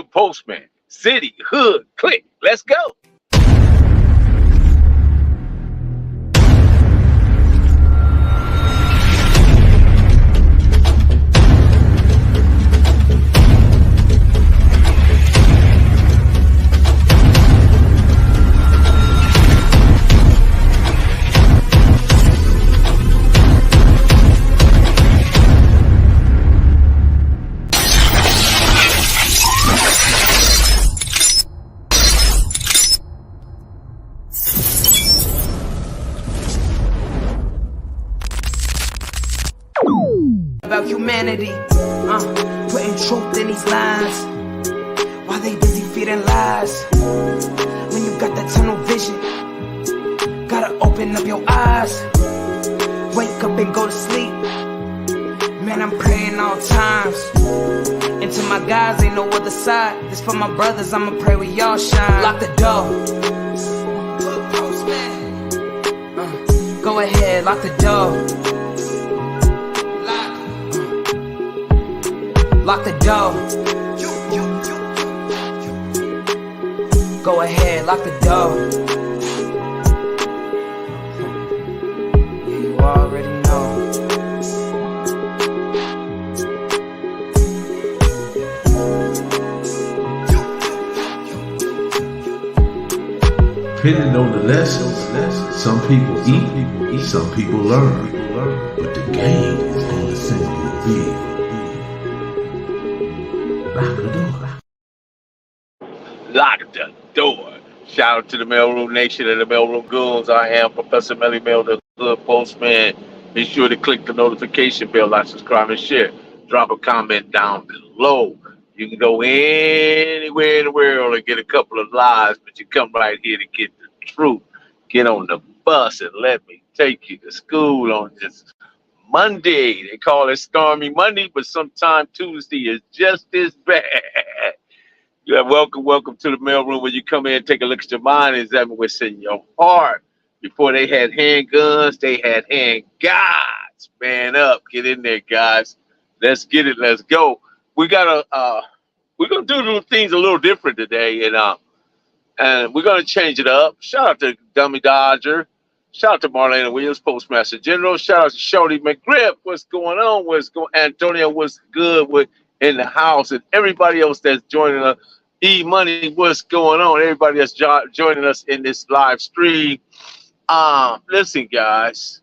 Postman, city, hood, click. Let's go. About humanity, putting truth in these lines, while they busy feeding lies. When you got that tunnel vision, gotta open up your eyes. Wake up and go to sleep. Man, I'm praying all times. And to my guys, ain't no other side. This for my brothers, I'ma pray we all shine. Lock the door. Go ahead, lock the door. Lock the door. Go ahead, lock the door. Yeah, you already know. Depending on the lessons, some people eat, some people learn. But the game is on the single big. Lock the door. Shout out to the Mailroom Nation and the Mailroom Goons. I am Professor Melly Mail, the Hood Postman. Be sure to click the notification bell, like, subscribe, and share. Drop a comment down below. You can go anywhere in the world and get a couple of lies, but you come right here to get the truth. Get on the bus and let me take you to school on this Monday. They call it Stormy Monday, but sometime Tuesday is just as bad. Yeah, welcome to the mailroom where you come in and take a look at your mind and examine what's in your heart. Before they had handguns, they had hand gods. Man up, get in there, guys. Let's get it. Let's go. We're gonna do things a little different today, and we're gonna change it up. Shout out to Dummy Dodger. Shout out to Marlena Williams, Postmaster General. Shout out to Shorty McGriff. What's going on? Antonio? What's good? In the house, and everybody else that's joining us. E Money, what's going on? Everybody that's joining us in this live stream. Listen, guys,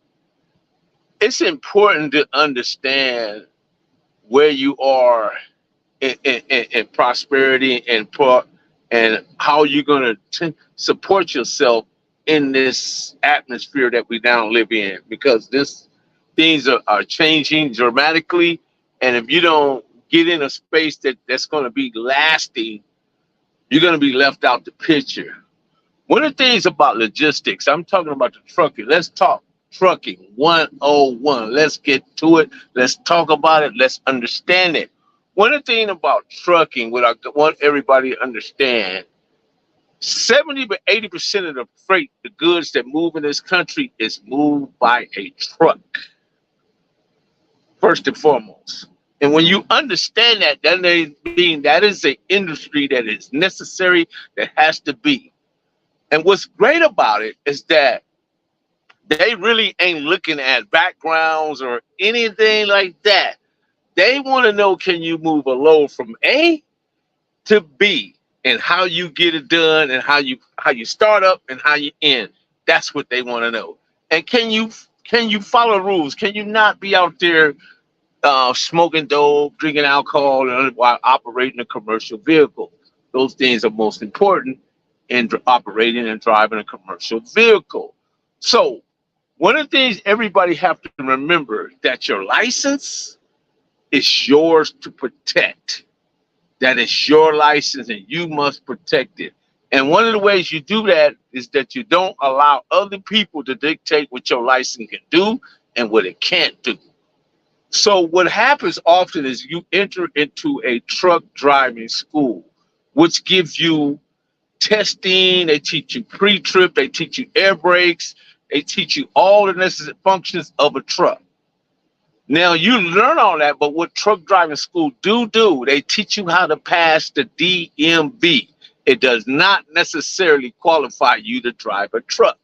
it's important to understand where you are in prosperity and how you're going to support yourself in this atmosphere that we now live in, because things are changing dramatically, and if you don't get in a space that's going to be lasting, you're going to be left out the picture. One of the things about logistics, I'm talking about the trucking. Let's talk trucking 101. Let's get to it. Let's talk about it. Let's understand it. One of the things about trucking, what I want everybody to understand, 70 to 80% of the freight, the goods that move in this country, is moved by a truck, first and foremost. And when you understand that, then that is an industry that is necessary, that has to be. And what's great about it is that they really ain't looking at backgrounds or anything like that. They want to know, can you move a load from A to B, and how you get it done, and how you start up and how you end. That's what they want to know. And can you follow rules? Can you not be out there smoking dope, drinking alcohol, while operating a commercial vehicle? Those things are most important in operating and driving a commercial vehicle. So one of the things everybody have to remember, that your license is yours to protect. That is your license, and you must protect it. And one of the ways you do that is that you don't allow other people to dictate what your license can do and what it can't do. So what happens often is you enter into a truck driving school, which gives you testing. They teach you pre-trip. They teach you air brakes. They teach you all the necessary functions of a truck. Now you learn all that, but what truck driving school do, they teach you how to pass the DMV. It does not necessarily qualify you to drive a truck.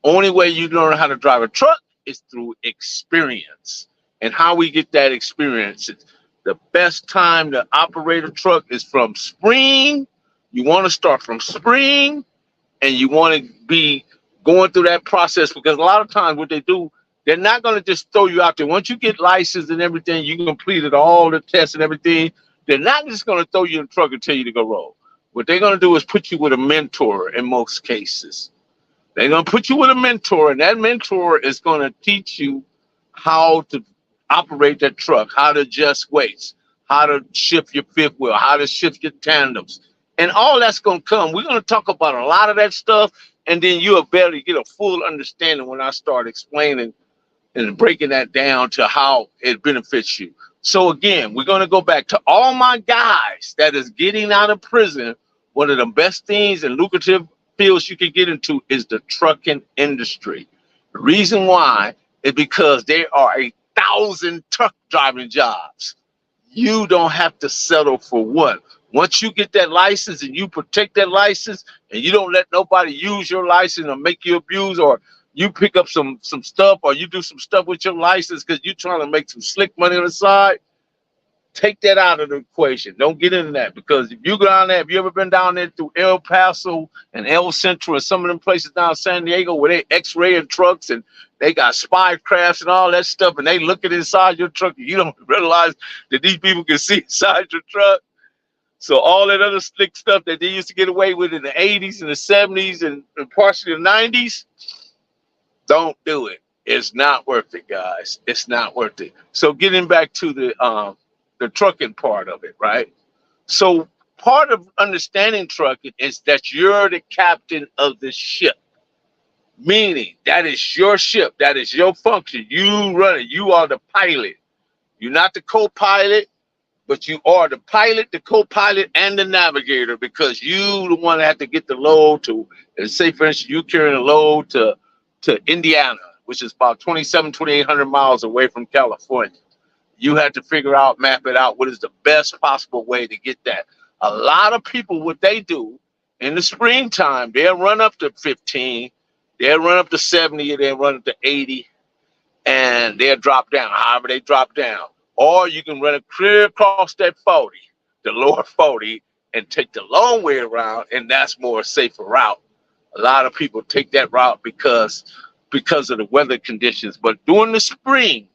Only way you learn how to drive a truck is through experience. And how we get that experience is the best time to operate a truck is from spring. You want to start from spring, and you want to be going through that process, because a lot of times what they do, they're not going to just throw you out there. Once you get licensed and everything, you completed all the tests and everything, they're not just going to throw you in the truck and tell you to go roll. What they're going to do is put you with a mentor in most cases. They're going to put you with a mentor, and that mentor is going to teach you how to operate that truck, how to adjust weights, how to shift your fifth wheel, how to shift your tandems. And all that's going to come. We're going to talk about a lot of that stuff, and then you'll barely get a full understanding when I start explaining and breaking that down to how it benefits you. So again, we're going to go back to all my guys that is getting out of prison. One of the best things and lucrative fields you can get into is the trucking industry. The reason why is because there are 1,000 truck driving jobs. You don't have to settle for one. Once you get that license and you protect that license and you don't let nobody use your license or make you abuse, or you pick up some stuff, or you do some stuff with your license because you're trying to make some slick money on the side, take that out of the equation. Don't get into that, because if you go down there, if you ever been down there through El Paso and El Centro and some of them places down San Diego where they x-raying trucks and they got spy crafts and all that stuff, and they looking inside your truck and you don't realize that these people can see inside your truck. So all that other slick stuff that they used to get away with in the 80s and the 70s and partially the 90s, don't do it. It's not worth it, guys. It's not worth it. So getting back to the trucking part of it, right? So part of understanding trucking is that you're the captain of the ship, meaning that is your ship. That is your function. You run it. You are the pilot. You're not the co-pilot, but you are the pilot, the co-pilot, and the navigator, because you the one that have to get the load to, and say for instance, you carrying a load to Indiana, which is about 2,800 miles away from California. You had to figure out, map it out, what is the best possible way to get that. A lot of people, what they do in the springtime, they'll run up to 15, they'll run up to 70, they'll run up to 80, and they'll drop down, however they drop down. Or you can run it clear across that 40, the lower 40, and take the long way around, and that's more safer route. A lot of people take that route because of the weather conditions. But during the spring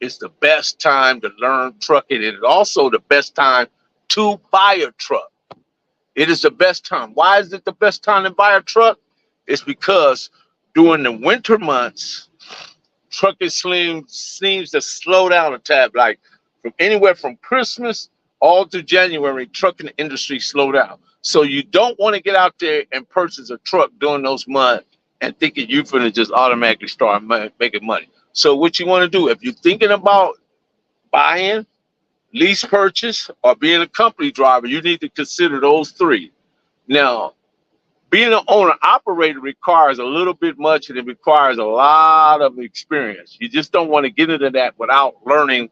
is the best time to learn trucking. It is also the best time to buy a truck. It is the best time. Why is it the best time to buy a truck? It's because during the winter months, trucking seems to slow down a tad. Like from anywhere from Christmas all through January, trucking industry slow down. So you don't want to get out there and purchase a truck during those months and thinking you're going to just automatically start making money. So what you want to do, if you're thinking about buying, lease purchase, or being a company driver, you need to consider those three. Now, being an owner operator requires a little bit much, and it requires a lot of experience. You just don't want to get into that without learning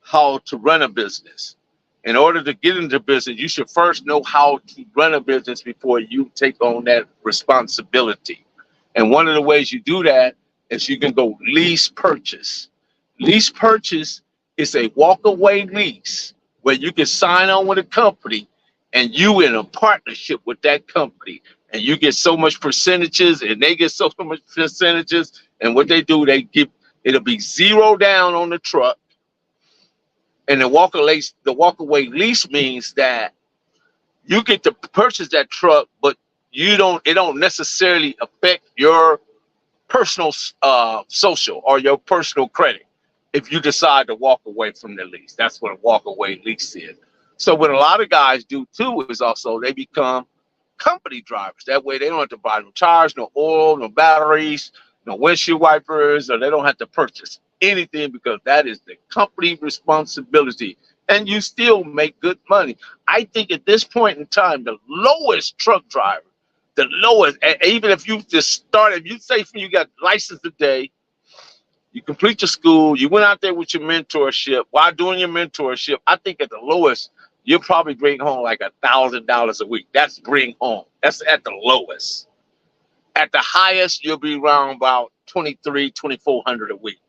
how to run a business. In order to get into business, you should first know how to run a business before you take on that responsibility. And one of the ways you do that is you can go lease purchase. Lease purchase is a walk-away lease where you can sign on with a company and you in a partnership with that company, and you get so much percentages and they get so much percentages, and what they do, it'll be zero down on the truck. And the walk-away lease means that you get to purchase that truck, but it don't necessarily affect your personal social or your personal credit if you decide to walk away from the lease. That's what a walk-away lease is. So what a lot of guys do too is also they become company drivers. That way they don't have to buy no tires, no oil, no batteries, no windshield wipers, or they don't have to purchase anything, because that is the company responsibility, and you still make good money. I think at this point in time, the lowest truck driver, the lowest, even if you just started, if you say you got license today, You complete your school. You went out there with your mentorship. While doing your mentorship, I think at the lowest, you'll probably bring home like $1,000 a week. That's bring home. That's at the lowest. At the highest, you'll be around about 2,400 a week.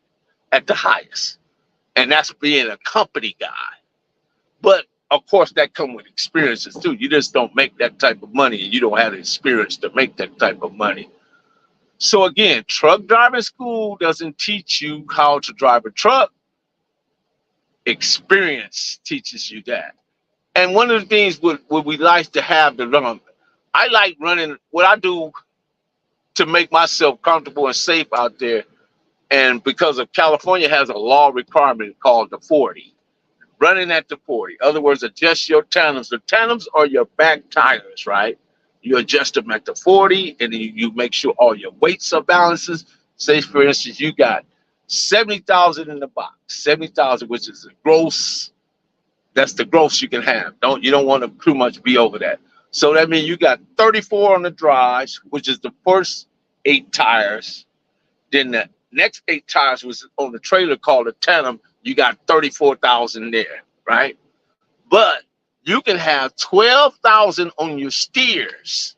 At the highest. And that's being a company guy. But of course, that comes with experiences too. You just don't make that type of money, and you don't have the experience to make that type of money. So again, truck driving school doesn't teach you how to drive a truck. Experience teaches you that. And one of the things what we like to have to run, I like running what I do to make myself comfortable and safe out there. And because of California has a law requirement called the 40. Running at the 40. In other words, adjust your tandems. The tandems are your back tires, right? You adjust them at the 40, and then you make sure all your weights are balances. Say, for instance, you got 70,000 in the box, 70,000, which is the gross. That's the gross you can have. You don't want to too much be over that. So that means you got 34 on the drives, which is the first 8 tires. Then the next 8 tires was on the trailer called a tandem. You got 34,000 there, right? But you can have 12,000 on your steers.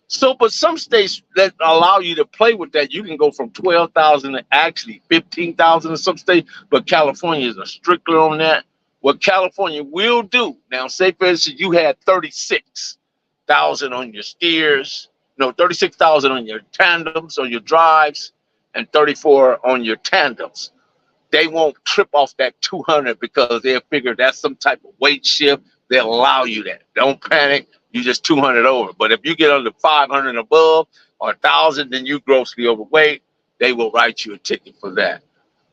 So, but some states that allow you to play with that, you can go from 12,000 to actually 15,000 in some states. But California is a strictly on that. What California will do now, say for instance, you had 36,000 on your steers, 36,000 on your tandems, on your drives, and 34 on your tandems. They won't trip off that 200 because they'll figure that's some type of weight shift. They'll allow you that. Don't panic. You just 200 over. But if you get under 500 and above or 1,000, then you grossly overweight. They will write you a ticket for that.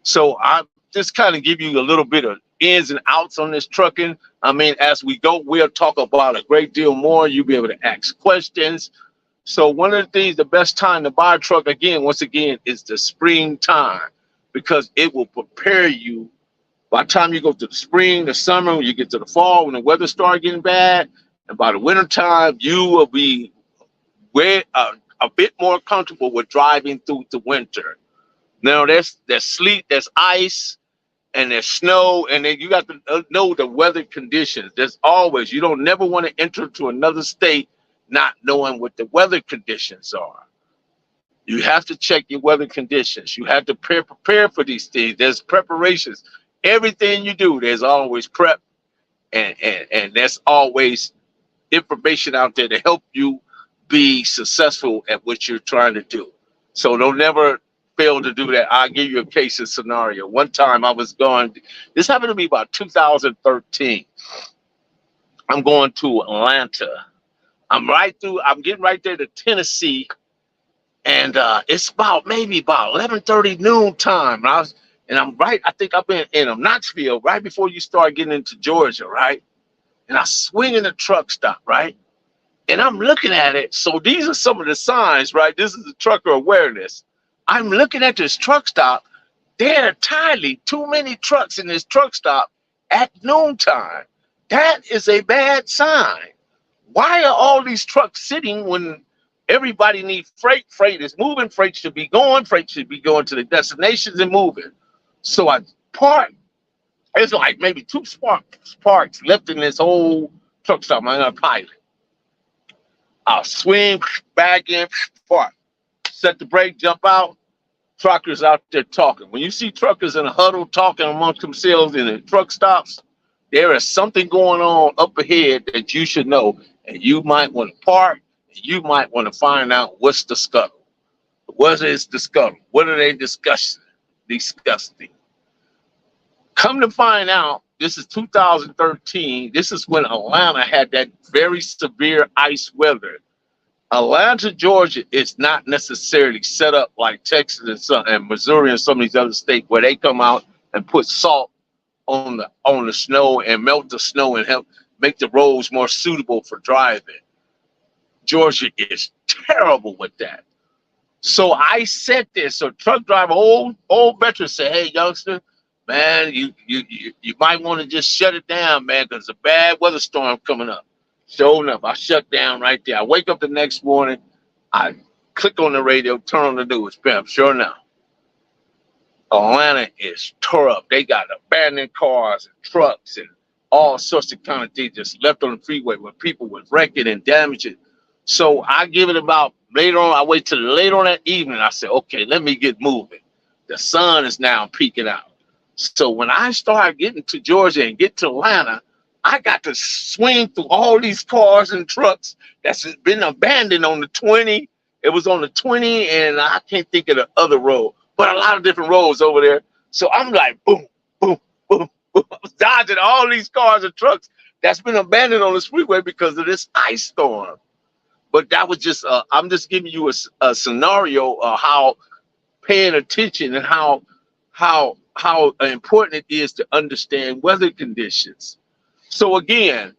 So I just kind of give you a little bit of ins and outs on this trucking. I mean, as we go, we'll talk about a great deal more. You'll be able to ask questions. So one of the things, the best time to buy a truck, once again, is the springtime. Because it will prepare you by the time you go to the spring, the summer, when you get to the fall, when the weather starts getting bad, and by the winter time, you will be a bit more comfortable with driving through the winter. Now, there's sleet, there's ice, and there's snow, and then you got to know the weather conditions. There's always, you don't never want to enter to another state not knowing what the weather conditions are. You have to check your weather conditions. You have to prepare for these things. There's preparations. Everything you do, there's always prep, and there's always information out there to help you be successful at what you're trying to do. So don't never fail to do that. I'll give you a case and scenario. One time I was going, this happened to me about 2013. I'm going to Atlanta. I'm getting right there to Tennessee. And it's about maybe 11:30 noon time. I'm right. I think I'm in Knoxville right before you start getting into Georgia, right? And I swing in the truck stop, right? And I'm looking at it. So these are some of the signs, right? This is the trucker awareness. I'm looking at this truck stop. There are entirely too many trucks in this truck stop at noontime. That is a bad sign. Why are all these trucks sitting when everybody needs freight? Freight is moving. Freight should be going. Freight should be going to the destinations and moving. So I park. It's like maybe 2 sparks left in this whole truck stop. I'm gonna pilot. I'll swing back in, park, set the brake, jump out. Truckers out there talking. When you see truckers in a huddle talking amongst themselves in the truck stops, there is something going on up ahead that you should know, and you might want to park. You might want to find out what's the scuttle. What is the scuttle? What are they discussing? Come to find out, this is 2013. This is when Atlanta had that very severe ice weather. Atlanta, Georgia is not necessarily set up like Texas and Missouri and some of these other states where they come out and put salt on the snow and melt the snow and help make the roads more suitable for driving. Georgia is terrible with that. So I said this. So truck driver, old veteran said, "Hey, youngster, man, you might want to just shut it down, man, because a bad weather storm coming up." Sure enough, I shut down right there. I wake up the next morning, I click on the radio, turn on the news, bam, sure enough. Atlanta is tore up. They got abandoned cars and trucks and all sorts of kind of things just left on the freeway where people was wrecking and damaging. So I give it about later on. I wait till later on that evening. I said, okay, let me get moving. The sun is now peeking out. So when I started getting to Georgia and get to Atlanta, I got to swing through all these cars and trucks that's been abandoned on the 20. It was on the 20, and I can't think of the other road, but a lot of different roads over there. So I'm like, boom, boom, boom, boom. I was dodging all these cars and trucks that's been abandoned on this freeway because of this ice storm. But that was just, I'm just giving you a scenario of how paying attention and how important it is to understand weather conditions. So again,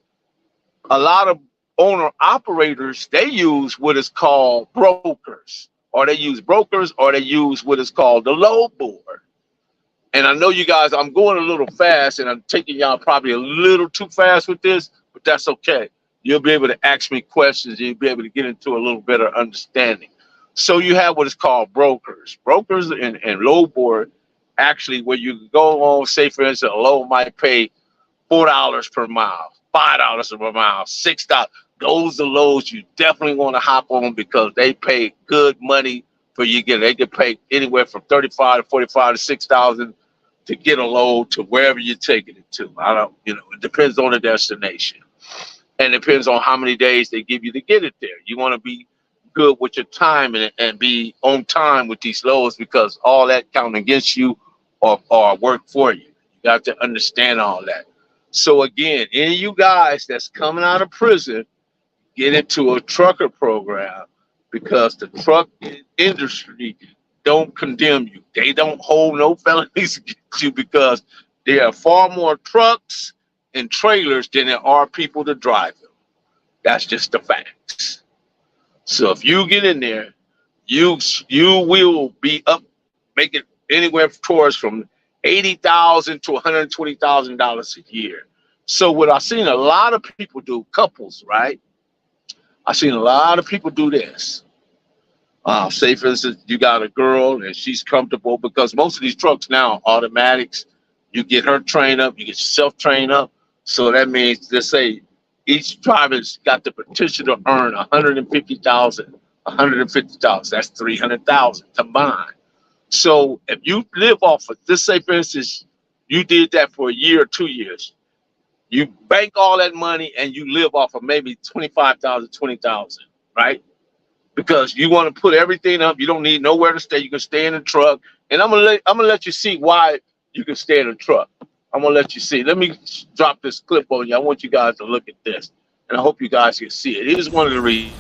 a lot of owner operators, they use what is called brokers, or they use what is called the load board. And I know you guys, I'm going a little fast and I'm taking y'all probably a little too fast with this, but that's okay. You'll be able to ask me questions and you'll be able to get into a little better understanding. So you have what is called brokers. Brokers and load board, actually, where you go on, say for instance, a load might pay $4 per mile, $5 per mile, $6. Those are loads you definitely want to hop on because they pay good money for you. They can pay anywhere from 35 to 45 to 6,000 to get a load to wherever you're taking it to. It depends on the destination. And it depends on how many days they give you to get it there. You want to be good with your time and be on time with these loads because all that count against you or work for you. You got to understand all that. So again, any of you guys that's coming out of prison, get into a trucker program because the truck industry don't condemn you. They don't hold no felonies against you because there are far more trucks and trailers than there are people to drive them. That's just the facts. So if you get in there, you will be up making anywhere towards from $80,000 to $120,000 a year. So what I've seen a lot of people do, couples, right? I've seen a lot of people do this. Say for instance, you got a girl and she's comfortable because most of these trucks now are automatics. You get her trained up, you get yourself trained up. So that means, let's say, each driver's got the potential to earn $150,000. That's $300,000 combined. So if you live off of, let's say for instance, you did that for a year or 2 years, you bank all that money and you live off of maybe 25,000, 20,000, right? Because you want to put everything up. You don't need nowhere to stay. You can stay in the truck. And I'm gonna let you see why you can stay in the truck. I'm gonna let you see. Let me drop this clip on you. I want you guys to look at this, and I hope you guys can see it. It is one of the reasons.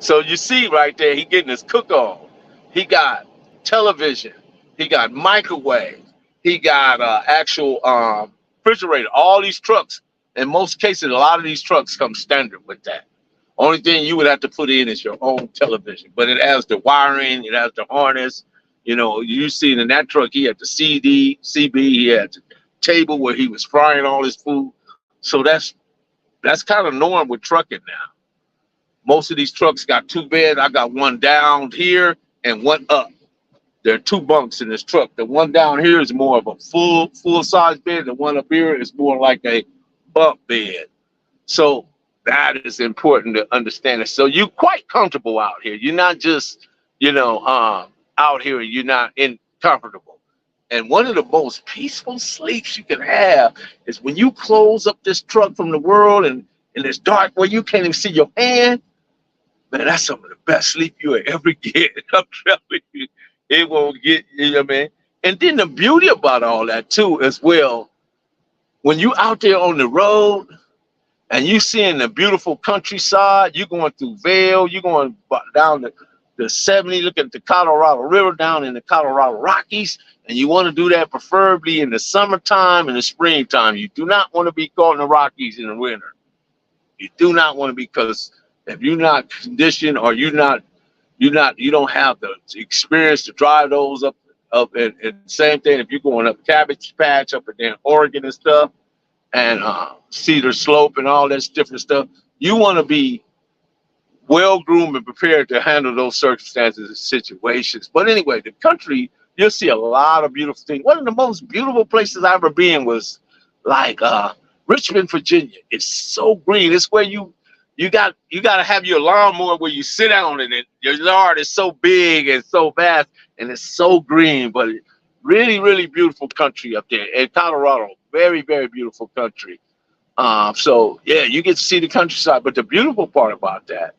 So you see right there, he getting his cook on. He got television. He got microwave. He got actual refrigerator. All these trucks, in most cases, a lot of these trucks come standard with that. Only thing you would have to put in is your own television. But it has the wiring. It has the harness. You know, you see in that truck, he had the CB. He had the table where he was frying all his food. So that's kind of norm with trucking now. Most of these trucks got two beds. I got one down here and one up. There are two bunks in this truck. The one down here is more of a full size bed. The one up here is more like a bunk bed. So that is important to understand. So you're quite comfortable out here. You're not just, out here and you're not comfortable. And one of the most peaceful sleeps you can have is when you close up this truck from the world and it's dark where you can't even see your hand. Man, that's some of the best sleep you will ever get. I'm telling you, it will get you know what I mean. And then the beauty about all that too, as well, when you out there on the road and you seeing the beautiful countryside, you going through Vail, you going down the 70, looking at the Colorado River down in the Colorado Rockies, and you want to do that preferably in the summertime and the springtime. You do not want to be caught in the Rockies in the winter. You do not want to be, because if you're not conditioned or you don't have the experience to drive those up and same thing if you're going up Cabbage Patch up in Oregon and stuff and Cedar Slope and all that different stuff, you want to be well groomed and prepared to handle those circumstances and situations. But anyway, the country, you'll see a lot of beautiful things. One of the most beautiful places I ever been was like Richmond, Virginia. It's so green. It's where you got to have your lawnmower where you sit down in it. Your yard is so big and so vast and it's so green, but really, really beautiful country up there. And Colorado, very, very beautiful country. So yeah, you get to see the countryside. But the beautiful part about that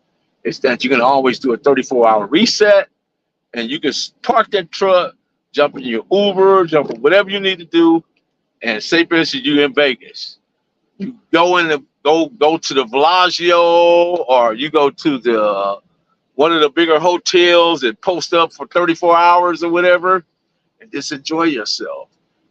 is that you can always do a 34-hour reset, and you can park that truck, jump in your Uber, jump in whatever you need to do, and say, for instance, you're in Vegas. You go to the Bellagio, or you go to the one of the bigger hotels and post up for 34 hours or whatever, and just enjoy yourself.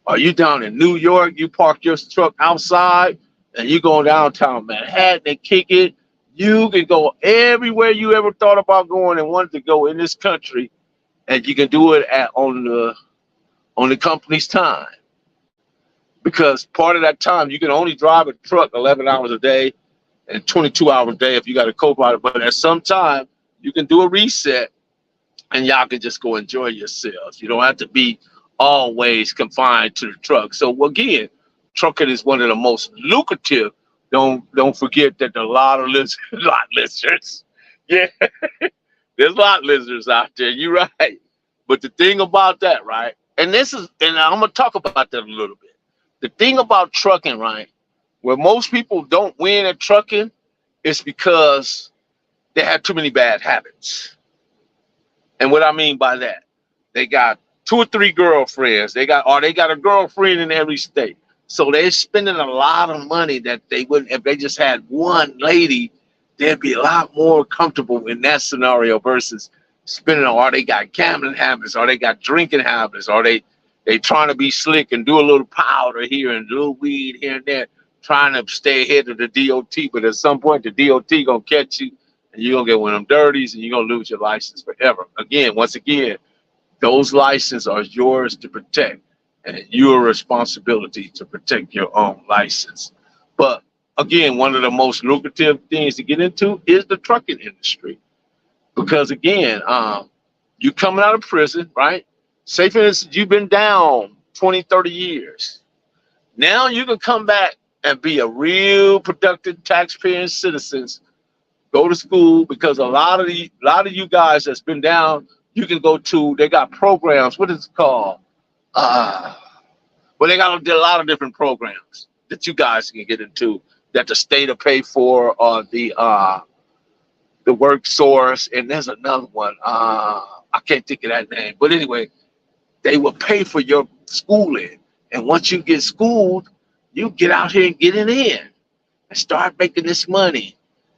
Or you down in New York, you park your truck outside, and you go downtown Manhattan and kick it. You can go everywhere you ever thought about going and wanted to go in this country, and you can do it on the company's time. Because part of that time, you can only drive a truck 11 hours a day and 22 hours a day if you got a co-pilot. But at some time, you can do a reset, and y'all can just go enjoy yourselves. You don't have to be always confined to the truck. So again, trucking is one of the most lucrative. Don't forget that there are a lot of lizards. Yeah, there's a lot of lizards out there. You're right. But the thing about that, right? And I'm gonna talk about that a little bit. The thing about trucking, right, where most people don't win at trucking is because they have too many bad habits. And what I mean by that, they got 2 or 3 girlfriends. They got a girlfriend in every state. So they're spending a lot of money that they wouldn't, if they just had one lady, they'd be a lot more comfortable in that scenario versus spending, or they got gambling habits, or they got drinking habits, or they trying to be slick and do a little powder here and a little weed here and there, trying to stay ahead of the DOT. But at some point, the DOT gonna catch you, and you're gonna get one of them dirties, and you're gonna lose your license forever. Once again, those licenses are yours to protect, and your responsibility to protect your own license. But again, one of the most lucrative things to get into is the trucking industry. Because again, you coming out of prison, right? Say for instance, you've been down 20, 30 years. Now you can come back and be a real productive taxpaying citizens, go to school, because a lot of you guys that's been down, you can go to, they got programs, what is it called? Well, they got a lot of different programs that you guys can get into that the state will pay for, or the work source, and there's another one. I can't think of that name. But anyway, they will pay for your schooling. And once you get schooled, you get out here and get it in and start making this money.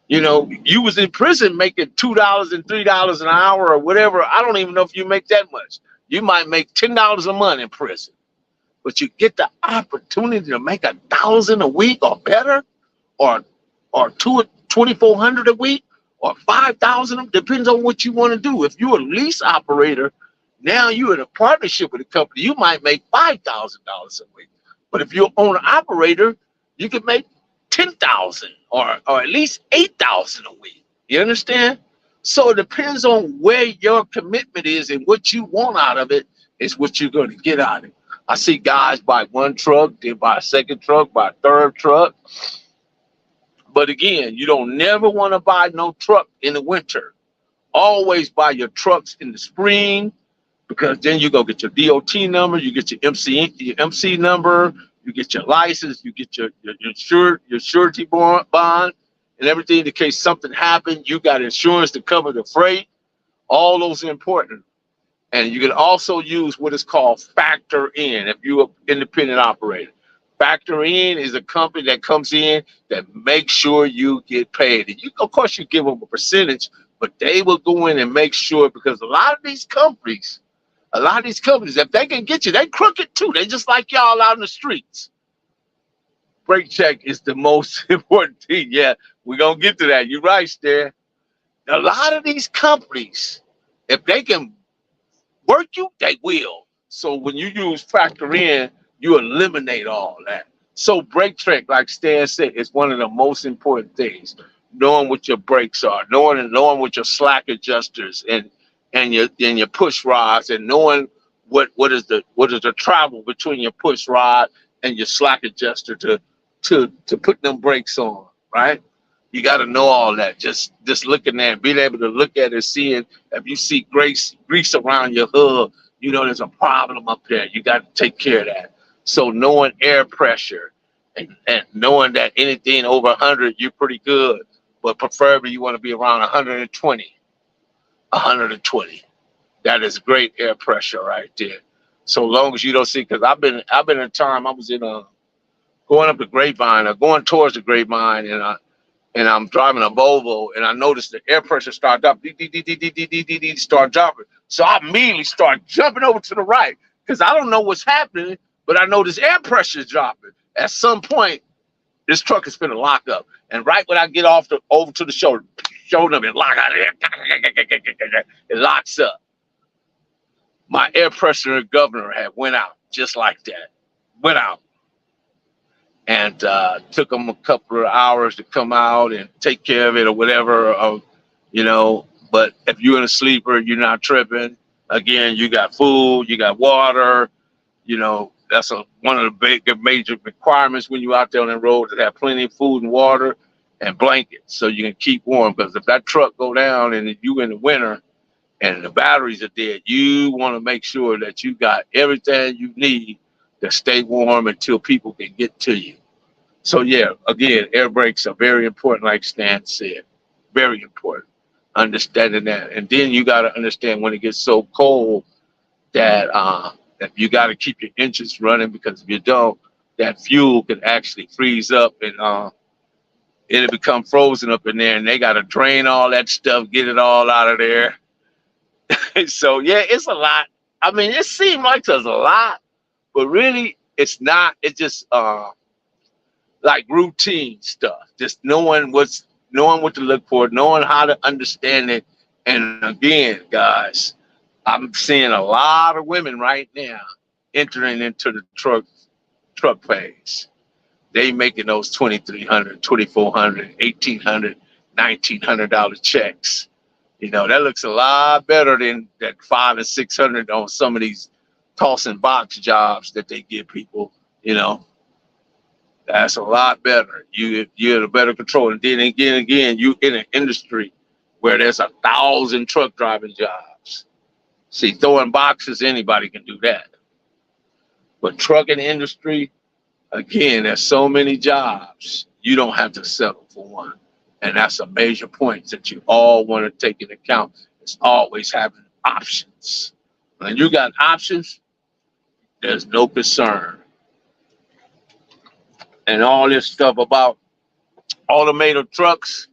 You know, you was in prison making $2 and $3 an hour or whatever. I don't even know if you make that much. You might make $10 a month in prison. But you get the opportunity to make $1,000 a week or better, or $2,400 a week, or $5,000, depends on what you want to do. If you're a lease operator, now you're in a partnership with a company, you might make $5,000 a week. But if you're an owner operator, you can make $10,000 or at least $8,000 a week. You understand? So it depends on where your commitment is, and what you want out of it is what you're going to get out of it. I see guys buy one truck, they buy a second truck, buy a third truck. But again, you don't never want to buy no truck in the winter. Always buy your trucks in the spring, because then you go get your DOT number, you get your MC number, you get your license, you get your surety bond, and everything in case something happened. You got insurance to cover the freight. All those are important. And you can also use what is called factor in if you're an independent operator. Factor in is a company that comes in that makes sure you get paid. And you, of course, you give them a percentage, but they will go in and make sure because a lot of these companies, if they can get you, they crooked too. They just like y'all out in the streets. Brake check is the most important thing. Yeah, we're going to get to that. You're right, Stan. A lot of these companies, if they can work you, they will. So when you use factor in, you eliminate all that. So brake check, like Stan said, is one of the most important things. Knowing what your brakes are, knowing what your slack adjusters and your push rods, and knowing what is the travel between your push rod and your slack adjuster to put them brakes on, right? You got to know all that. Just looking at it, being able to look at it, seeing if you see grease around your hood, you know there's a problem up there. You got to take care of that. So knowing air pressure and knowing that anything over 100, you're pretty good. But preferably you want to be around 120. 120. That is great air pressure right there. So long as you don't see, because I've been in a time I was in going up the Grapevine or going towards the Grapevine, and I'm driving a Volvo, and I noticed the air pressure start dropping, start dropping. So I immediately start jumping over to the right because I don't know what's happening, but I know this air pressure is dropping. At some point, this truck is finna lock up, and right when I get over to the shoulder and lock out it locks up. My air pressure governor had went out just like that, went out. And took them a couple of hours to come out and take care of it or whatever, But if you're in a sleeper, you're not tripping. Again, you got food, you got water. That's one of the major requirements when you're out there on the road to have plenty of food and water and blankets so you can keep warm. Because if that truck go down and you in the winter and the batteries are dead, you want to make sure that you got everything you need to stay warm until people can get to you. So yeah, again, air brakes are very important, like Stan said. Very important. Understanding that. And then you got to understand when it gets so cold that you got to keep your engines running, because if you don't, that fuel can actually freeze up and it'll become frozen up in there, and they got to drain all that stuff, get it all out of there. So yeah, it's a lot. I mean, it seems like there's a lot, but really it's not. It's just like routine stuff. Just knowing what to look for, knowing how to understand it. And again, guys, I'm seeing a lot of women right now entering into the truck phase. They making those $2,300, $2,400, $1,800, $1,900 checks. That looks a lot better than that $500 and $600 on some of these tossing box jobs that they give people. That's a lot better. You're in better control. And then again, you in an industry where there's 1,000 truck driving jobs. See, throwing boxes, anybody can do that. But trucking industry, again, there's so many jobs, you don't have to settle for one. And that's a major point that you all want to take into account. It's always having options. When you got options, there's no concern. And all this stuff about automated trucks,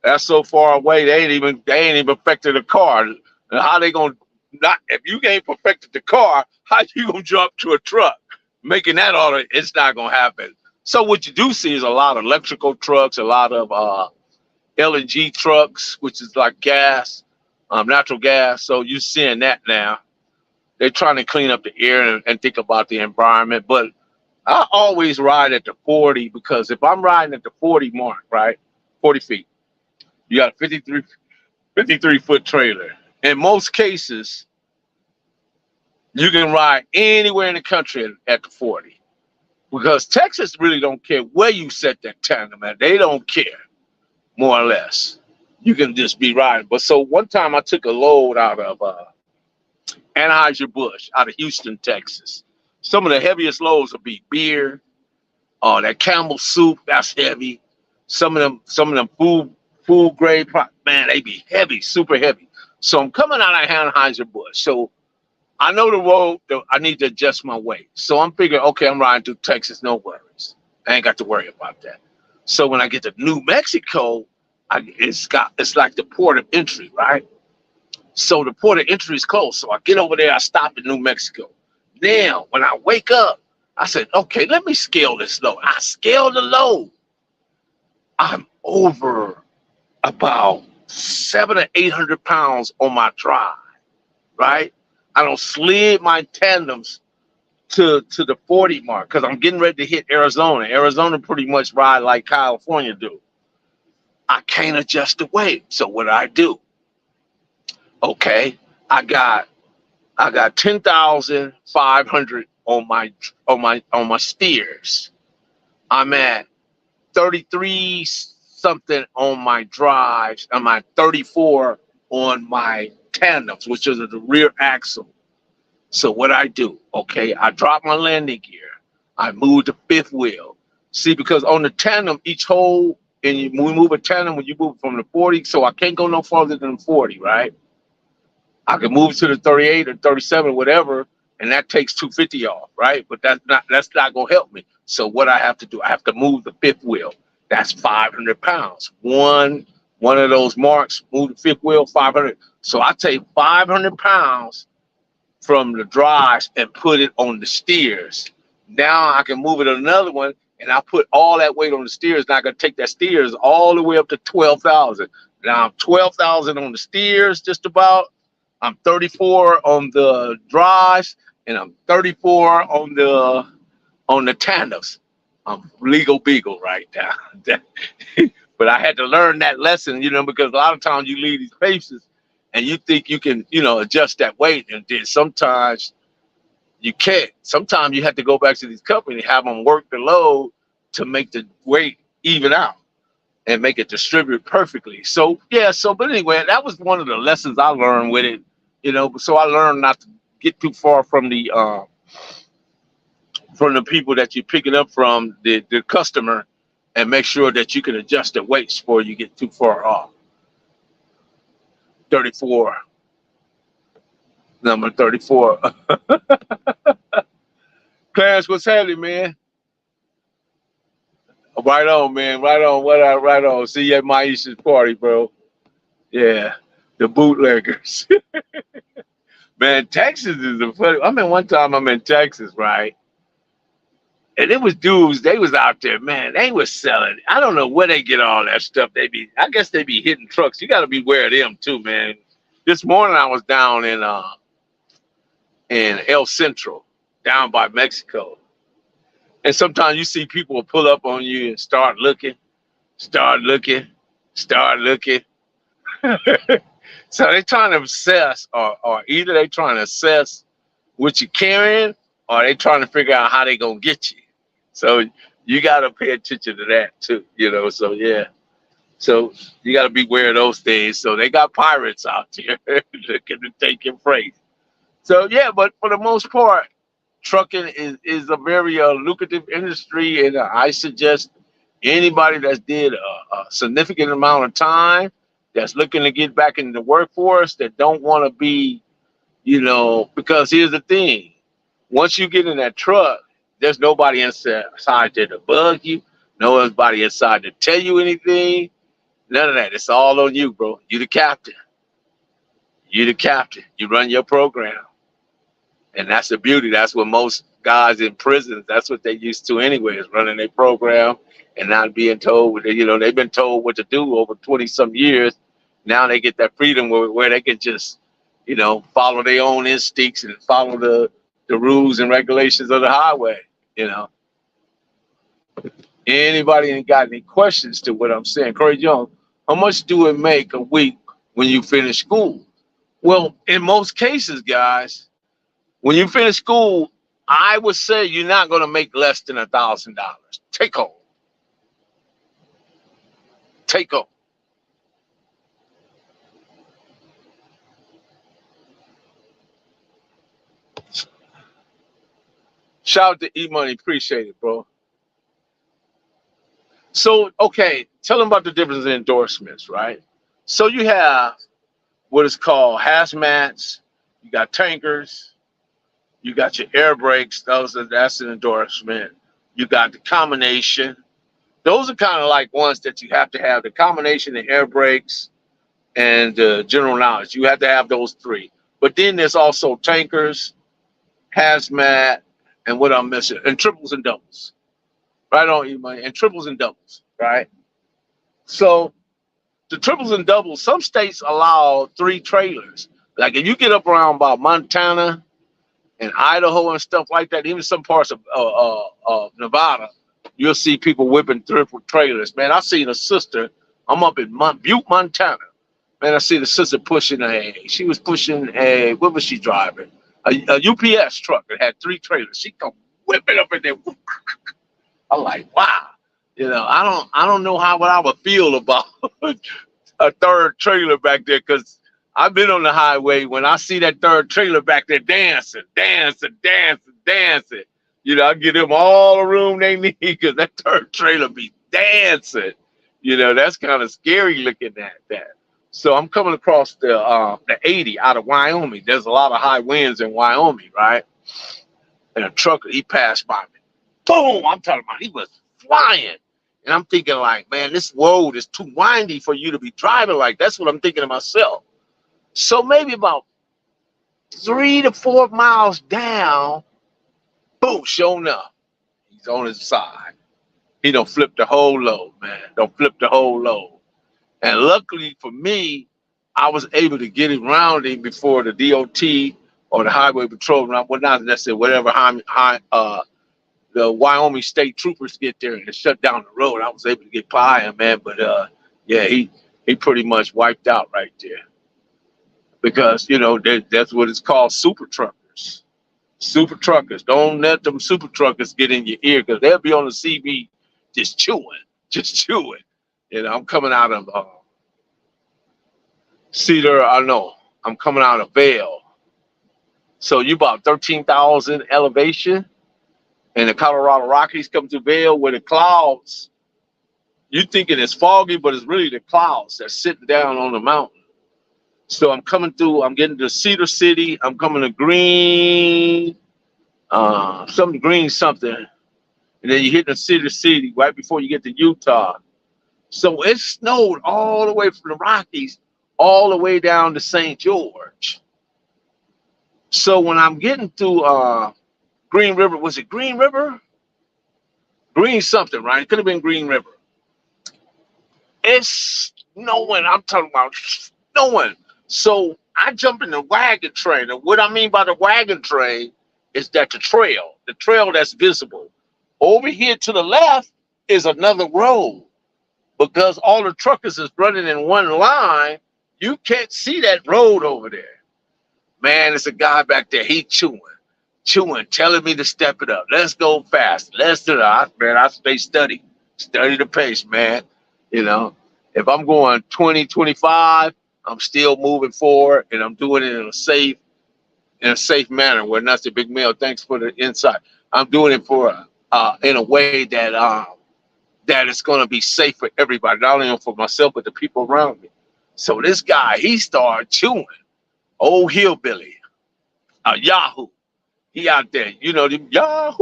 that's so far away, they ain't even perfected a car. And how they gonna not, if you ain't perfected the car, how you gonna jump to a truck? Making that order, it's not gonna happen. So what you do see is a lot of electrical trucks, a lot of LNG trucks, which is like gas, natural gas. So you're seeing that now. They're trying to clean up the air and think about the environment. But I always ride at the 40, because if I'm riding at the 40 mark, right, 40 feet, you got a 53-foot trailer. In most cases, you can ride anywhere in the country at the 40, because Texas really don't care where you set that tandem at. They don't care, more or less. You can just be riding. But so one time I took a load out of Anheuser-Busch out of Houston, Texas. Some of the heaviest loads will be beer, that Camel soup, that's heavy. Some of them food grade, man, they be heavy, super heavy. So I'm coming out of Anheuser-Busch. So I know the road, I need to adjust my weight. So I'm figuring, okay, I'm riding through Texas, no worries. I ain't got to worry about that. So when I get to New Mexico, it's like the port of entry, right? So the port of entry is closed. So I get over there, I stop in New Mexico. Now, when I wake up, I said, okay, let me scale this load. I scale the load. I'm over about 700 or 800 pounds on my drive, right? I don't slid my tandems to the 40 mark because I'm getting ready to hit Arizona. Arizona pretty much ride like California do. I can't adjust the weight. So what do I do? Okay, I got 10,500 on my steers. I'm at 33 something on my drives. I'm at 34 on my tandems, which is the rear axle. So what I do, okay, I drop my landing gear. I move the fifth wheel. See, because on the tandem, each hole, and we move a tandem when you move from the 40, so I can't go no farther than 40, right? I can move to the 38 or 37, whatever, and that takes 250 off, right? But that's not gonna help me. So what I have to do, I have to move the fifth wheel. That's 500 pounds. One of those marks, move the fifth wheel, 500. So I take 500 pounds from the drives and put it on the steers. Now I can move it another one, and I put all that weight on the steers. Now I can take that steers all the way up to 12,000. Now I'm 12,000 on the steers, just about. I'm 34 on the drives, and I'm 34 on the tandems. I'm legal beagle right now. But I had to learn that lesson, because a lot of times you leave these places and you think you can, adjust that weight, and then sometimes you can't. Sometimes you have to go back to these companies, have them work the load to make the weight even out and make it distribute perfectly. So yeah, but anyway, that was one of the lessons I learned with it, So I learned not to get too far from the people that you're picking up from, the customer, and make sure that you can adjust the weights before you get too far off. 34, number 34. Clarence, what's happening, man? Right on, man. Right on. Right on. See you at Maisha's party, bro. Yeah, the bootleggers. Man, Texas is a funny. One time I'm in Texas, right? And it was dudes, they was out there, man. They was selling. I don't know where they get all that stuff. I guess they be hitting trucks. You got to be aware of them too, man. This morning I was down in El Centro, down by Mexico. And sometimes you see people pull up on you and start looking. So they're trying to assess, or either they trying to assess what you're carrying, or they trying to figure out how they gonna get you. So you gotta pay attention to that too, So yeah, so you gotta be aware of those things. So they got pirates out there looking to take your freight. So yeah, but for the most part, trucking is a very lucrative industry, and I suggest anybody that's did a significant amount of time, that's looking to get back in the workforce, that don't want to be, because here's the thing: once you get in that truck, there's nobody inside there to bug you, nobody inside to tell you anything, none of that. It's all on you, bro. You the captain. You the captain. You run your program. And that's the beauty. That's what most guys in prisons, that's what they used to anyway, is running their program and not being told, they've been told what to do over 20 some years. Now they get that freedom where they can just, follow their own instincts and follow the rules and regulations of the highway, Anybody ain't got any questions to what I'm saying? Corey Jones, how much do it make a week when you finish school? Well, in most cases, guys, when you finish school, I would say you're not going to make less than $1,000. Take home. Take home. Shout out to E Money, appreciate it, bro. So, okay, tell them about the difference in endorsements, right? So you have what is called hazmats, you got tankers, you got your air brakes, that's an endorsement. You got the combination. Those are kind of like ones that you have to have the combination, the air brakes, and general knowledge. You have to have those three. But then there's also tankers, hazmat, and what I'm missing, and triples and doubles. Right on, E Money, and triples and doubles, right? So the triples and doubles, some states allow 3 trailers. Like if you get up around about Montana and Idaho and stuff like that, even some parts of Nevada, you'll see people whipping triple trailers. Man, I seen a sister. I'm up in Butte, Montana. Man, I see the sister pushing she was pushing what was she driving? A UPS truck that had 3 trailers. She come whipping up in there. I'm like, wow. You know, I don't know what I would feel about a third trailer back there, because I've been on the highway when I see that third trailer back there dancing. You know, I give them all the room they need because that third trailer be dancing. You know, that's kind of scary looking at that. So I'm coming across the 80 out of Wyoming. There's a lot of high winds in Wyoming, right? And a trucker, he passed by me. Boom! I'm talking about, he was flying. And I'm thinking like, man, this road is too windy for you to be driving like. That's what I'm thinking to myself. So maybe about 3 to 4 miles down, boom, sure enough, he's on his side. He don't flip the whole load, man. Don't flip the whole load. And luckily for me, I was able to get around him before the DOT or the highway patrol, well, not necessarily, whatever the Wyoming state troopers get there and shut down the road. I was able to get by him, man. But yeah, he pretty much wiped out right there. Because, you know, that's what it's called, super truckers. Super truckers. Don't let them super truckers get in your ear, because they'll be on the CB just chewing. You know, I'm coming out of I'm coming out of Vail. So you about 13,000 elevation. And the Colorado Rockies come to Vail where the clouds, you thinking it's foggy, but it's really the clouds that's sitting down on the mountain. So I'm coming through, I'm getting to Cedar City, I'm coming to Green, something. And then you hit the Cedar City right before you get to Utah. So it snowed all the way from the Rockies, all the way down to St. George. So when I'm getting through Green River, was it Green River? Green something, right? It could have been Green River. It's snowing. I'm talking about snowing. So I jump in the wagon train. And what I mean by the wagon train is that the trail that's visible. Over here to the left is another road. Because all the truckers is running in one line, you can't see that road over there. Man, it's a guy back there. He chewing, telling me to step it up. Let's go fast. Let's do that. Man, I study the pace, man. You know, if I'm going 20, 25, I'm still moving forward, and I'm doing it in a safe manner. Where that's a big meal. Thanks for the insight. I'm doing it in a way that it's going to be safe for everybody, not only for myself but the people around me. So this guy, he started chewing. Old hillbilly, Yahoo. He out there, you know, them Yahoos,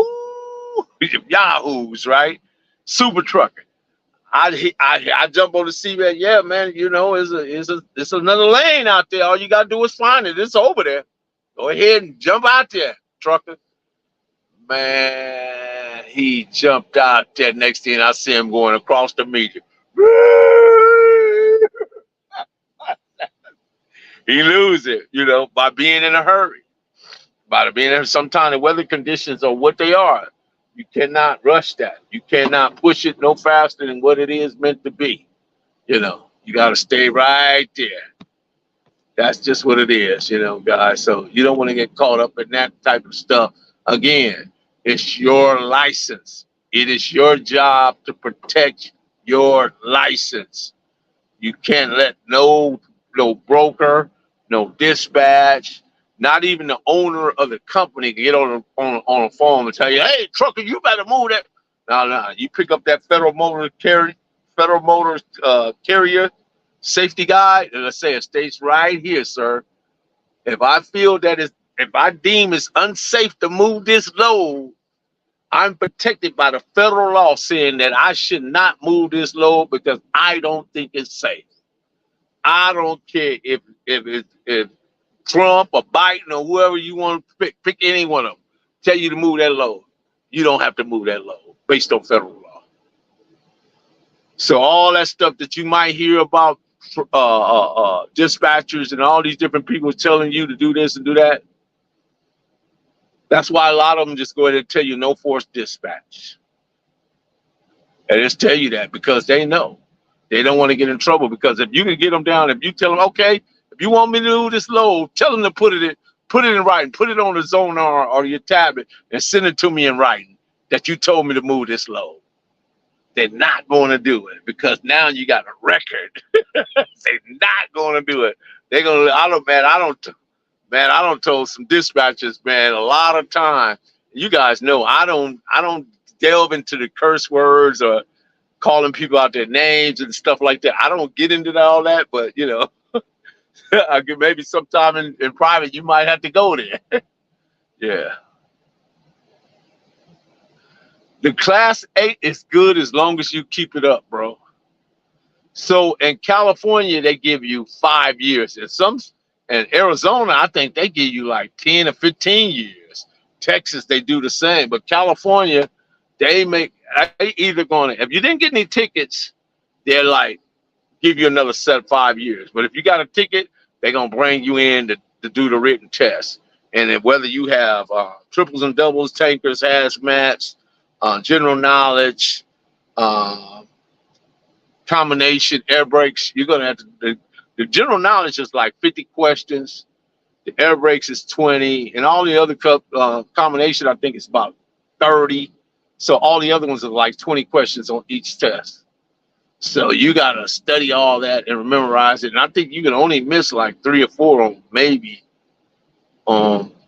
right? Super trucker. I jump on the seabed. Yeah, man, you know, it's another lane out there. All you gotta do is find it. It's over there. Go ahead and jump out there, trucker. Man, he jumped out there. Next thing I see him going across the median. He lose it, you know, by being in a hurry. Sometimes the weather conditions are what they are. You cannot rush that. You cannot push it no faster than what it is meant to be. You know, you got to stay right there. That's just what it is, you know, guys. So you don't want to get caught up in that type of stuff. Again, it's your license. It is your job to protect your license. You can't let no broker, no dispatch, Not even the owner of the company can get on a phone and tell you, "Hey, trucker, you better move that." No, no, you pick up that Federal Motor Carrier safety guide, and let's say it states right here, sir. If I feel that if I deem it's unsafe to move this load, I'm protected by the federal law saying that I should not move this load because I don't think it's safe. I don't care if Trump or Biden or whoever you want to pick any one of them, tell you to move that load. You don't have to move that load based on federal law. So all that stuff that you might hear about dispatchers and all these different people telling you to do this and do that, that's why a lot of them just go ahead and tell you no force dispatch. And just tell you that because they know. They don't want to get in trouble because if you can get them down, if you tell them, okay, if you want me to do this load, tell them to put it in writing, put it on the Zonar or your tablet and send it to me in writing that you told me to move this load. They're not going to do it because now you got a record. They're not going to do it. They're going to, I don't told some dispatchers, man, a lot of time. You guys know I don't delve into the curse words or calling people out their names and stuff like that. I don't get into all that, but you know, I could maybe sometime in private you might have to go there. Yeah. The class 8 is good as long as you keep it up, bro. So in California, they give you 5 years. And Arizona, I think they give you like 10 or 15 years. Texas, they do the same. But California, they either going to, if you didn't get any tickets, they're like, give you another 5 years. But if you got a ticket, they're going to bring you in to do the written test. And then whether you have triples and doubles, tankers, hazmats, general knowledge, combination, air brakes, you're going to have to, the general knowledge is like 50 questions. The air brakes is 20. And all the other combination, I think it's about 30. So all the other ones are like 20 questions on each test. So you got to study all that and memorize it. And I think you can only miss like 3 or 4 on maybe 2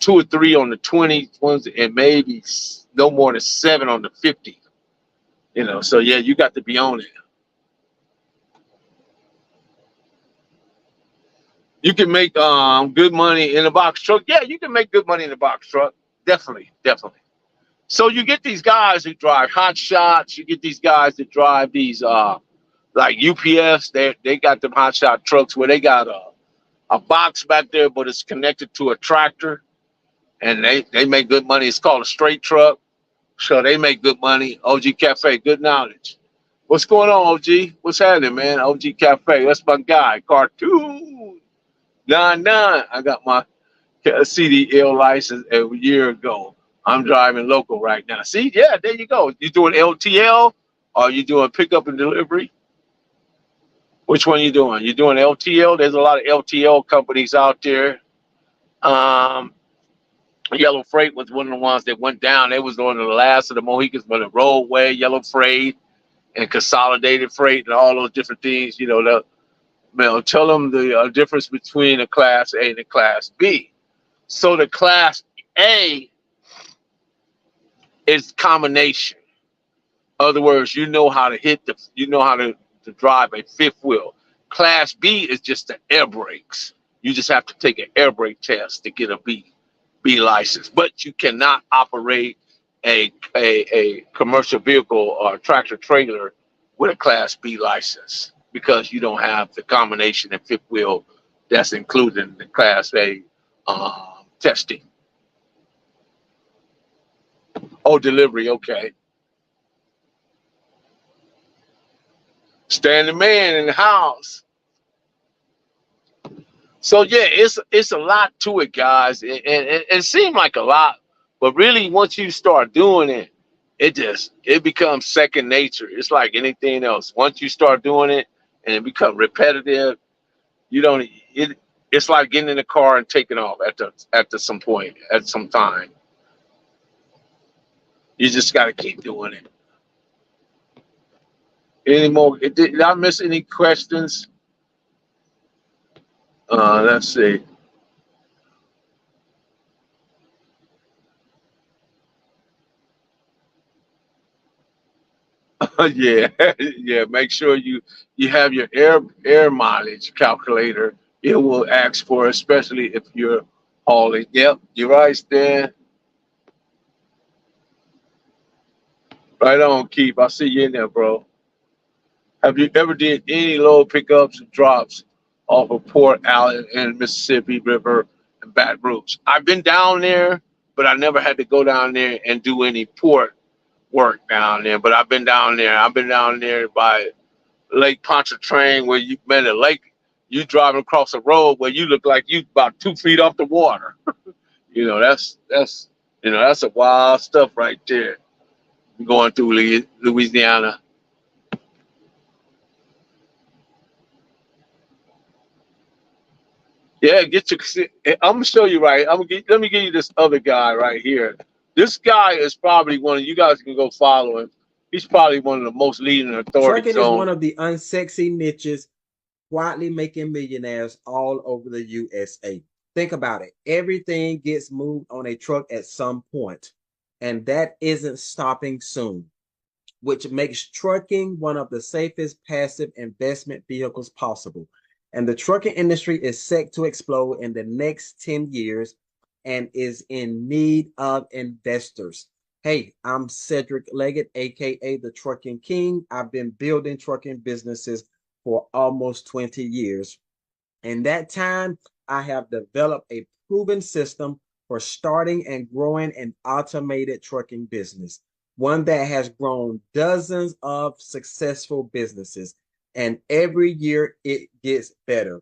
or 3 on the 20 ones and maybe no more than 7 on the 50. You know, so yeah, you got to be on it. You can make good money in a box truck. Yeah, you can make good money in a box truck. Definitely, definitely. So you get these guys who drive hot shots. You get these guys that drive these like UPS. They got them hot shot trucks where they got a box back there, but it's connected to a tractor, and they make good money. It's called a straight truck, so they make good money. OG Cafe, good knowledge. What's going on, OG? What's happening, man? OG Cafe, that's my guy. Cartoon 99. I got my CDL license a year ago. I'm driving local right now. See, yeah, there you go. You doing LTL or you doing pickup and delivery? Which one you doing? You doing LTL? There's a lot of LTL companies out there. Yellow Freight was one of the ones that went down. They was one of the last of the Mohicans, but the Roadway, Yellow Freight, and Consolidated Freight, and all those different things. You know, tell them the difference between a Class A and a Class B. So the Class A is combination. In other words, you know how to to drive a fifth wheel. Class B is just the air brakes. You just have to take an air brake test to get a B license. But you cannot operate a commercial vehicle or tractor trailer with a Class B license because you don't have the combination and fifth wheel that's included in the Class A testing. Oh, delivery, okay. Standing man in the house. So yeah, it's a lot to it, guys. It seemed like a lot, but really once you start doing it, it becomes second nature. It's like anything else. Once you start doing it and it becomes repetitive, it's like getting in the car and taking off at some point, at some time. You just got to keep doing it. Any more? Did I miss any questions? Let's see. Yeah, yeah. Make sure you have your air mileage calculator. It will ask for, especially if you're hauling. Yep, you're right, Stan. Right on, Keep. I see you in there, bro. Have you ever did any load pickups and drops off of Port Allen and Mississippi River and Baton Rouge? I've been down there, but I never had to go down there and do any port work down there. But I've been down there. I've been down there by Lake Pontchartrain, where you met a lake. You driving across a road where you look like you about 2 feet off the water. That's a wild stuff right there. Going through Louisiana. Yeah, get your. I'm gonna show you right. Let me give you this other guy right here. This guy is probably one of you guys can go follow him. He's probably one of the most leading authorities Trucking is one on. of the unsexy niches quietly making millionaires all over the USA. Think about it. Everything gets moved on a truck at some point, and that isn't stopping soon, which makes trucking one of the safest passive investment vehicles possible. And the trucking industry is set to explode in the next 10 years and is in need of investors. Hey, I'm Cedric Leggett, aka the Trucking King. I've been building trucking businesses for almost 20 years. In that time, I have developed a proven system for starting and growing an automated trucking business, one that has grown dozens of successful businesses, and every year it gets better.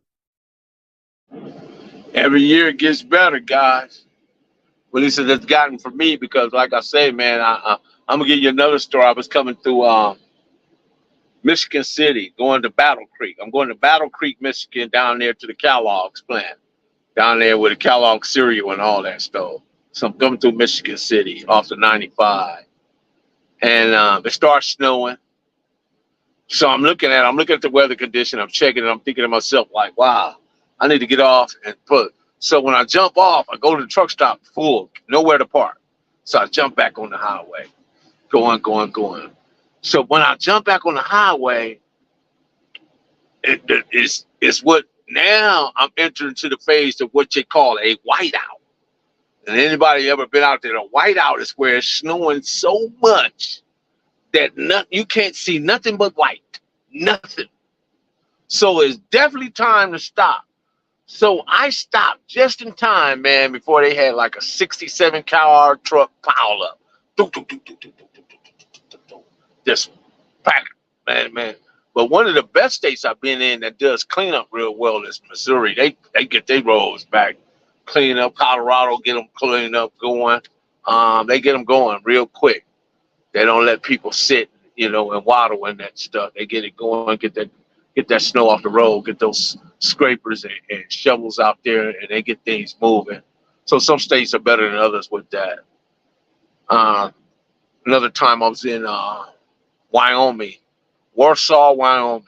Every year it gets better, guys. Well, at least it's gotten for me because, like I say, man, I'm gonna give you another story. I was coming through Michigan City, going to Battle Creek. I'm going to Battle Creek, Michigan, down there to the Kellogg's plant, down there with the Kellogg cereal and all that stuff. So I'm coming through Michigan City off the 95, and it starts snowing. So I'm looking at the weather condition. I'm checking it. I'm thinking to myself, like, wow, I need to get off and put. So when I jump off, I go to the truck stop full, nowhere to park. So I jump back on the highway, going. So when I jump back on the highway, it's what now I'm entering to the phase of what they call a whiteout. And anybody ever been out there? A whiteout is where it's snowing so much that you can't see nothing but white, nothing. So it's definitely time to stop. So I stopped just in time, man, before they had like a 67 car truck pile up. Just pack, man. But one of the best states I've been in that does clean up real well is Missouri. They get their roads back, clean up. Colorado get them cleaned up, going. They get them going real quick. They don't let people sit, and waddle and that stuff. They get it going, get that snow off the road, get those scrapers and shovels out there, and they get things moving. So some states are better than others with that. Another time I was in Wyoming, Warsaw, Wyoming.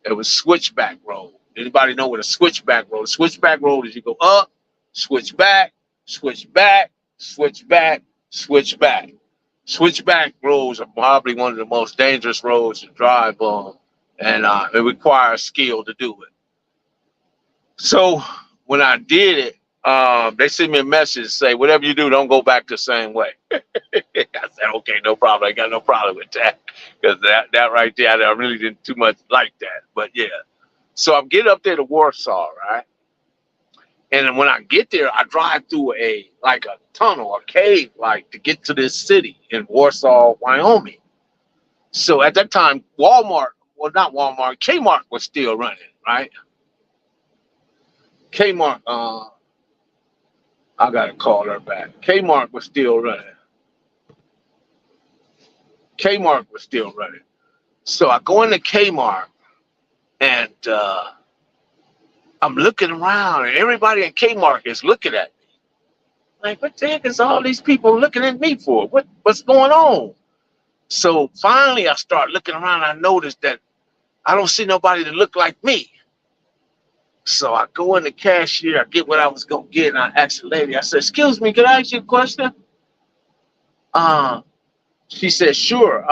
It was switchback road. Anybody know what a switchback road? Switchback road is you go up, switch back, switch back, switch back, switch back. Switchback roads are probably one of the most dangerous roads to drive on, and it requires skill to do it. So when I did it, they sent me a message say, whatever you do, don't go back the same way. I said, okay, no problem. I got no problem with that because that right there, I really didn't too much like that. But yeah, so I'm getting up there to Warsaw, right? And when I get there, I drive through a tunnel, a cave, to get to this city in Warsaw, Wyoming. So at that time, not Walmart, Kmart was still running, right? Kmart, I gotta call her back. Kmart was still running. So I go into Kmart and I'm looking around and everybody in Kmart is looking at me. Like, what the heck is all these people looking at me for? What's going on? So finally I start looking around and I notice that I don't see nobody that look like me. So I go in the cashier, I get what I was gonna get, and I ask the lady, I said, excuse me, can I ask you a question? She said, sure.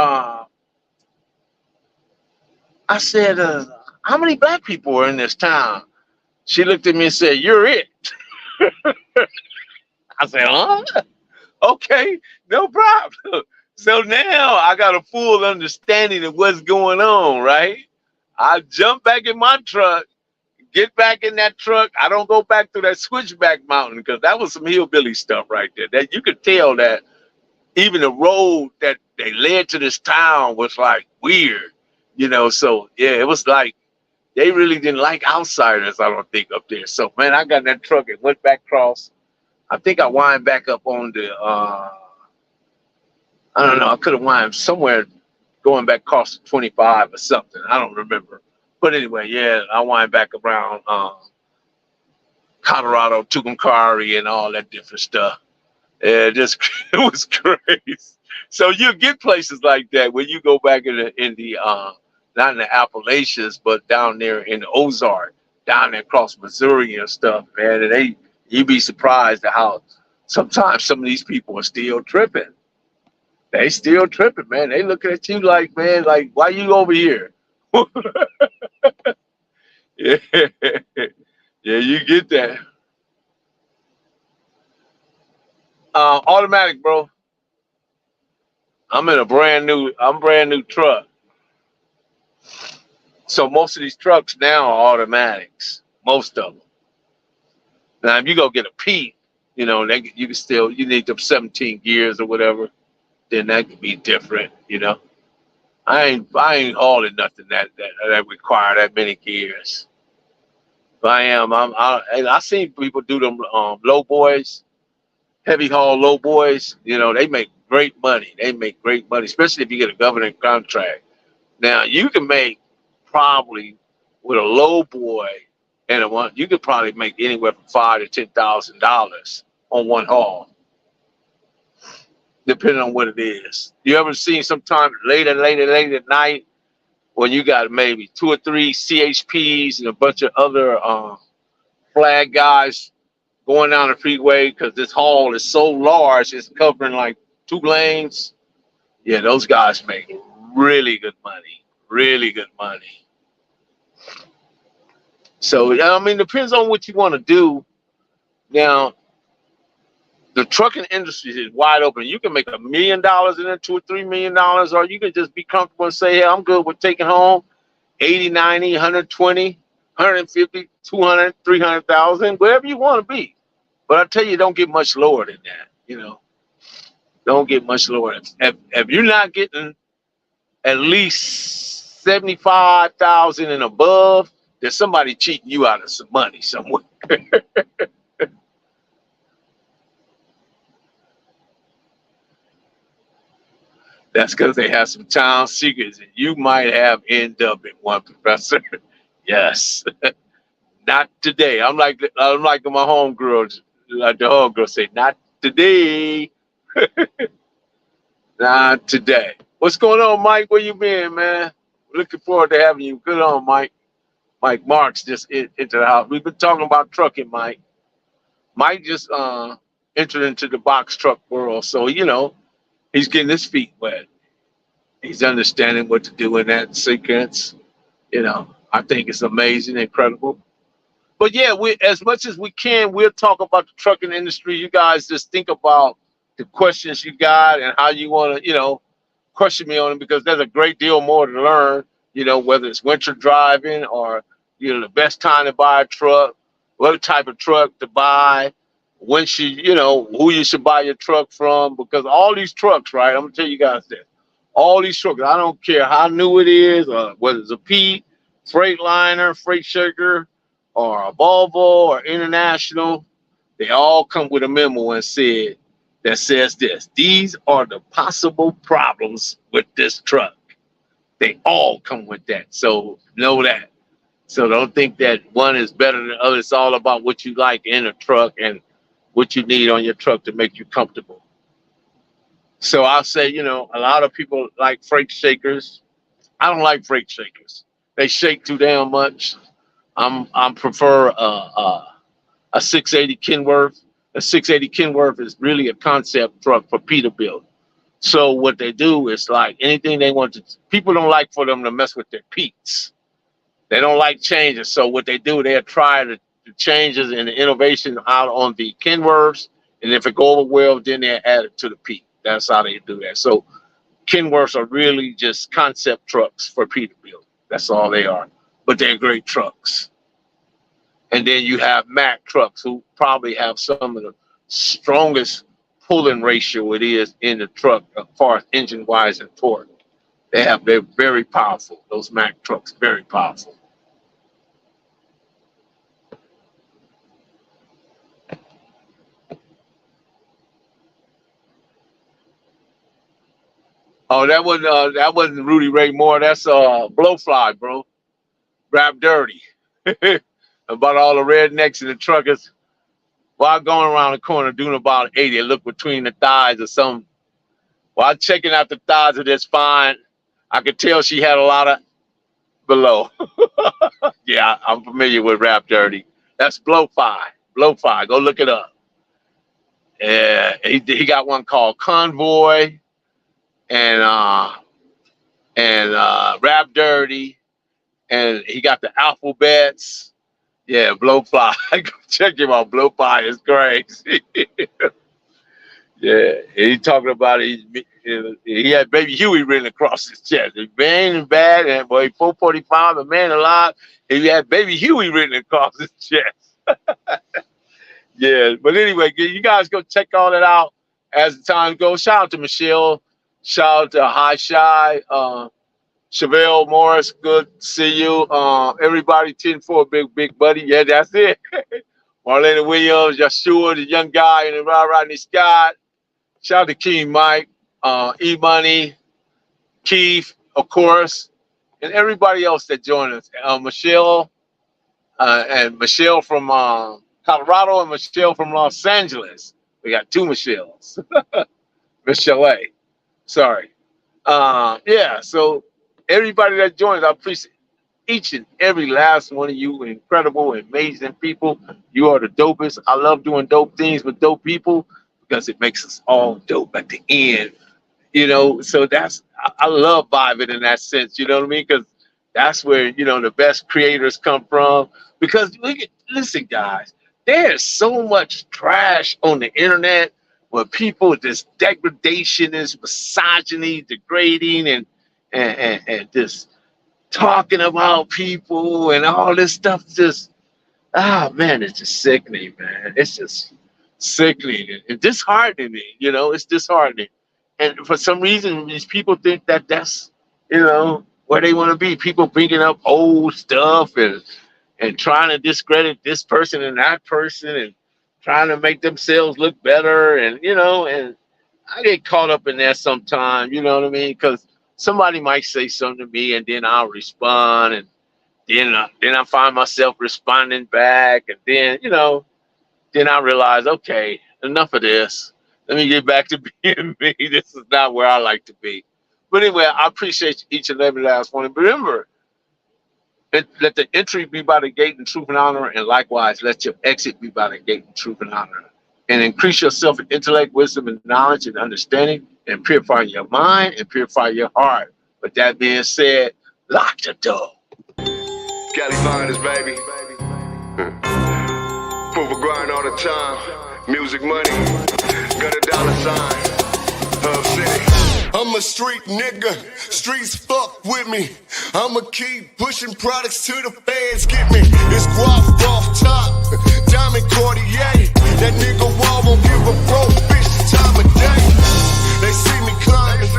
I said, how many black people are in this town? She looked at me and said, "You're it." I said, "Huh? Okay, no problem." So now I got a full understanding of what's going on, right? I jump back in my truck, get back in that truck. I don't go back through that switchback mountain because that was some hillbilly stuff right there. That you could tell that even the road that they led to this town was like weird, So yeah, it was like they really didn't like outsiders, I don't think, up there. So man, I got in that truck and went back across. I think I wind back up on the I don't know, I could have wind somewhere going back across the 25 or something. I don't remember. But anyway, yeah, I wind back around Colorado, Tucumcari and all that different stuff. Yeah, just it was crazy. So you get places like that when you go back in the not in the Appalachians, but down there in the Ozark, down there across Missouri and stuff, man. And you'd be surprised at how sometimes some of these people are still tripping. They still tripping, man. They looking at you like, man, like, why you over here? Yeah, yeah, you get that. Automatic, bro. I'm brand new truck. So most of these trucks now are automatics. Most of them. Now, if you go get a Pete, you can still you need them 17 gears or whatever. Then that could be different. I ain't hauling nothing that require that many gears. But and I seen people do them low boys, heavy haul low boys. They make great money. They make great money, especially if you get a government contract. Now you can make probably with a low boy and a one, you could probably make anywhere from $5,000 to $10,000 on one haul, depending on what it is. You ever seen sometime late at night when you got maybe two or three CHPs and a bunch of other flag guys going down the freeway because this haul is so large, it's covering like 2 lanes. Yeah, those guys make really good money. Really good money. So, I mean, depends on what you want to do. Now, the trucking industry is wide open. You can make $1 million in it, $2 or $3 million, or you can just be comfortable and say, hey, I'm good with taking home 80, 90, 120, 150, 200, 300,000, wherever you want to be. But I tell you, don't get much lower than that. Don't get much lower. If you're not getting at least 75,000 and above, there's somebody cheating you out of some money somewhere. That's because they have some town secrets, and you might have end up in one, Professor. Yes, not today. I'm like my homegirl, like the homegirl say, not today, not today. What's going on, Mike? Where you been, man? Looking forward to having you. Good on, Mike. Mike Marks just into the house. We've been talking about trucking, Mike. Mike just entered into the box truck world, so he's getting his feet wet. He's understanding what to do in that sequence. I think it's amazing, incredible. But yeah, we as much as we can, we'll talk about the trucking industry. You guys just think about the questions you got and how you want to, question me on them because there's a great deal more to learn. Whether it's winter driving or the best time to buy a truck, what type of truck to buy, when should who you should buy your truck from, because all these trucks, right? I'm gonna tell you guys this. All these trucks, I don't care how new it is, or whether it's a Pete, Freightliner, Freight Shaker, or a Volvo or International, they all come with a memo and that says this. These are the possible problems with this truck. They all come with that. So know that. So don't think that one is better than the other. It's all about what you like in a truck and what you need on your truck to make you comfortable. So I'll say, a lot of people like freight shakers. I don't like freight shakers. They shake too damn much. I prefer a 680 Kenworth. A 680 Kenworth is really a concept truck for Peterbilt. So what they do is like anything they want to. People don't like for them to mess with their peaks. They don't like changes. So what they do, they'll try the changes and the innovation out on the Kenworths, and if it go over well, then they add it to the peak. That's how they do that. So Kenworths are really just concept trucks for Peterbilt. That's all they are. But they're great trucks. And then you have Mack trucks, who probably have some of the strongest pulling ratio it is in the truck as far as engine wise and torque. They're very powerful. Those Mack trucks, very powerful. Oh, that wasn't Rudy Ray Moore. That's Blowfly, bro. Rap Dirty. About all the rednecks and the truckers. While going around the corner doing about 80, look between the thighs or something. While checking out the thighs of this fine, I could tell she had a lot of below. Yeah, I'm familiar with Rap Dirty. That's Blowfly. Blowfly. Go look it up. Yeah, he got one called Convoy and Rap Dirty, and he got the alphabets. Yeah, Blowfly. Check him out. Blowfly is crazy. Yeah, he talking about he had Baby Huey written across his chest. Man and bad, and boy, 445, a man alive. He had Baby Huey written across his chest. Yeah, but anyway, you guys go check all that out as the time goes. Shout out to Michelle. Shout out to High Shy. Chevelle Morris, good to see you. Everybody, 10-4, big buddy. Yeah, that's it. Marlena Williams, Yeshua, the young guy in the Rodney Scott. Shout out to King Mike, E-Money, Keith, of course, and everybody else that joined us. Michelle, and Michelle from Colorado, and Michelle from Los Angeles. We got two Michelles. Michelle A. Sorry. Yeah, so everybody that joins, I appreciate each and every last one of you. Incredible, amazing people. You are the dopest. I love doing dope things with dope people because it makes us all dope at the end. You know, so I love vibing in that sense. You know what I mean? Because that's where, the best creators come from. Because listen, guys, there's so much trash on the internet where people, this degradation, is misogyny, degrading, and just talking about people and all this stuff. Just, man, it's just sickening, man. It's just sickening and disheartening. It's disheartening. And for some reason, these people think that that's, where they want to be. People bringing up old stuff and trying to discredit this person and that person and trying to make themselves look better. And I get caught up in that sometimes, you know what I mean? Because somebody might say something to me and then I'll respond, and then I find myself responding back, and then then I realize, okay, enough of this. Let me get back to being me. This is not where I like to be. But anyway, I appreciate each and every last one. And remember, let the entry be by the gate in truth and honor, and likewise let your exit be by the gate in truth and honor. And increase yourself in intellect, wisdom, and knowledge and understanding, and purify your mind and purify your heart. With that being said, lock the door. Cali finest, baby. Proof of grind all the time. Music money. Got a dollar sign. Hub City. I'm a street nigga, streets fuck with me. I'ma keep pushing products till the feds get me. It's guap off top, diamond Cartier. That nigga wall won't give a broke bitch the time of day. They see me climbing,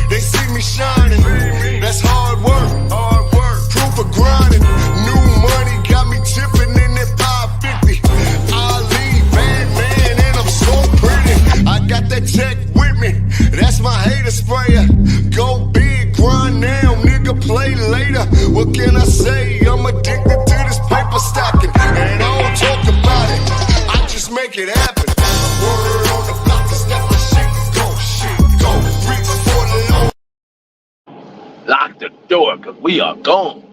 they see me shining. That's hard work, proof of grinding. New money got me tipping in that 550. I leave bad man and I'm so pretty. I got that tech with me, that's my hater sprayer. Go big, grind now, nigga, play later. What can I say? I'm addicted to this paper stacking, and I don't talk about it, I just make it happen. Word on the block is that the shit go. Reach for the low. Lock the door, because we are gone.